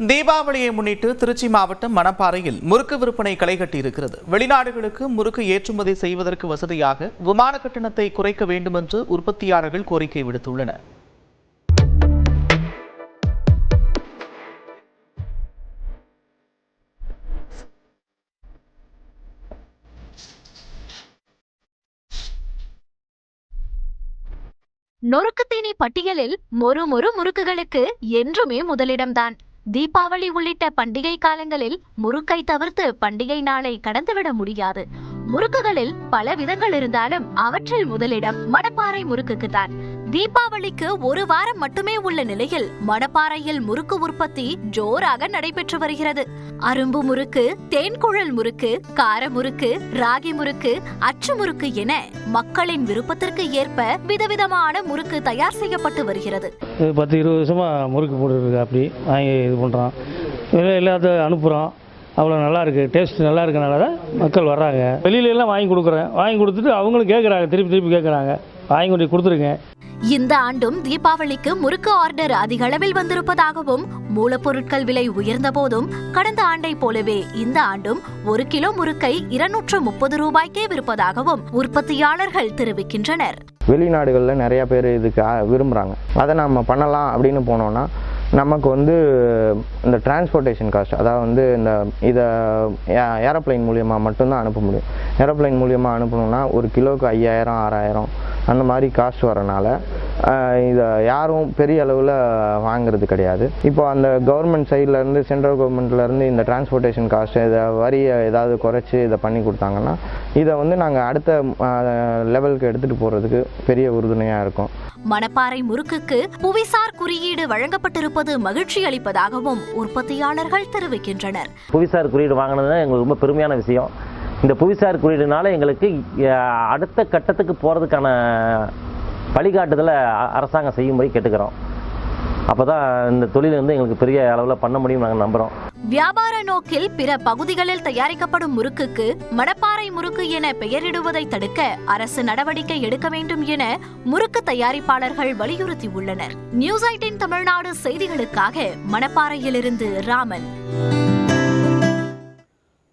தீபாவளியை முன்னிட்டு திருச்சி மாவட்டம் மணப்பாறையில் முறுக்கு விற்பனை களைகட்டி இருக்கிறது. வெளிநாடுகளுக்கு முறுக்கு ஏற்றுமதி செய்வதற்கு வசதியாக விமான கட்டணத்தை குறைக்க வேண்டும் என்று உற்பத்தியாளர்கள் கோரிக்கை விடுத்துள்ளனர். நொறுக்குத்தீனி பட்டியலில் மொறு முறுக்குகளுக்கு என்றுமே முதலிடம்தான். தீபாவளி உள்ளிட்ட பண்டிகை காலங்களில் முறுக்கை தவிர்த்து பண்டிகை நாளை கடந்துவிட முடியாது. முறுக்குகளில் பல விதங்கள் இருந்தாலும் அவற்றில் முதலிடம் மணப்பாறை முறுக்குக்கு தான். தீபாவளிக்கு ஒரு வாரம் மட்டுமே உள்ள நிலையில் மணப்பாறையில் முறுக்கு உற்பத்தி ஜோராக நடைபெற்று வருகிறது. அரும்பு முறுக்கு, தேன்குழல் முறுக்கு, கார முறுக்கு, ராகி முறுக்கு, அச்சு முறுக்கு என மக்களின் விருப்பத்திற்கு ஏற்ப விதவிதமான முறுக்கு தயார் செய்யப்பட்டு வருகிறது. 10-20 வருஷமா முறுக்கு போட்டுருக்கு. அப்படி வாங்கி இது பண்ணுறோம், எல்லாத்தையும் அனுப்புகிறோம். அவ்வளோ நல்லா இருக்குது, டேஸ்ட் நல்லா இருக்கனால தான் மக்கள் வர்றாங்க. வெளியிலலாம் வாங்கி கொடுக்குறேன், வாங்கி கொடுத்துட்டு அவங்களும் கேட்குறாங்க, திருப்பி கேட்குறாங்க, வாங்கி கொண்டு கொடுத்துருங்க. இந்த ஆண்டும் தீபாவளிக்கு முறுக்கு ஆர்டர் அதிக அளவில் வந்திருப்பதாகவும், மூலப்பொருட்கள் விலை உயர்ந்த போதும் கடந்த ஆண்டை போலவே இந்த ஆண்டும் 1 கிலோ முறுக்கை 230 ரூபாய்க்கே விற்பதாகவும் உற்பத்தியாளர்கள் தெரிவிக்கின்றனர். வெளிநாடுகளில் நிறைய பேர் இதுக்கு விரும்புகிறாங்க. அதை நம்ம பண்ணலாம் அப்படின்னு போனோம்னா நமக்கு இந்த டிரான்ஸ்போர்ட்டேஷன் காஸ்ட், அதாவது இதை ஏரோப்ளைன் மூலியமாக மட்டும்தான் அனுப்ப முடியும். ஏரோப்ளைன் மூலியமாக அனுப்பணும்னா 1 கிலோவுக்கு 5000-6000 அந்த மாதிரி காஸ்ட் வரனால இதை யாரும் பெரிய அளவில் வாங்கிறது கிடையாது. இப்போ அந்த கவர்மெண்ட் சைட்லேருந்து, சென்ட்ரல் கவர்மெண்ட்லேருந்து இந்த டிரான்ஸ்போர்ட்டேஷன் காஸ்ட், இதை வரியை ஏதாவது குறைச்சி இதை பண்ணி கொடுத்தாங்கன்னா இதை நாங்கள் அடுத்த லெவலுக்கு எடுத்துகிட்டு போகிறதுக்கு பெரிய உறுதுணையாக இருக்கும். மணப்பாறை முறுக்குக்கு புவிசார் குறியீடு வழங்கப்பட்டிருப்பது மகிழ்ச்சி அளிப்பதாகவும் உற்பத்தியாளர்கள் தெரிவிக்கின்றனர். புவிசார் குறியீடு வாங்கினது எங்களுக்கு ரொம்ப பெருமையான விஷயம். இந்த புவிசார் குறியீடுனால எங்களுக்கு அடுத்த கட்டத்துக்கு போகிறதுக்கான வழிகாட்டுதலை அரசாங்கம் செய்யும்படி கேட்டுக்கிறோம். அப்போதான் இந்த தொழில் எங்களுக்கு பெரிய அளவில் பண்ண முடியும் நாங்கள் நம்புகிறோம். வியாபார நோக்கில் பிற பகுதிகளில் தயாரிக்கப்படும் முறுக்குக்கு மணப்பாறை முறுக்கு என பெயரிடுவதை தடுக்க அரசு நடவடிக்கை எடுக்க வேண்டும் என முறுக்கு தயாரிப்பாளர்கள் வலியுறுத்தியுள்ளனர். நியூஸ் 18 தமிழ்நாடு செய்திகளுக்காக மணப்பாறையிலிருந்து ராமன்.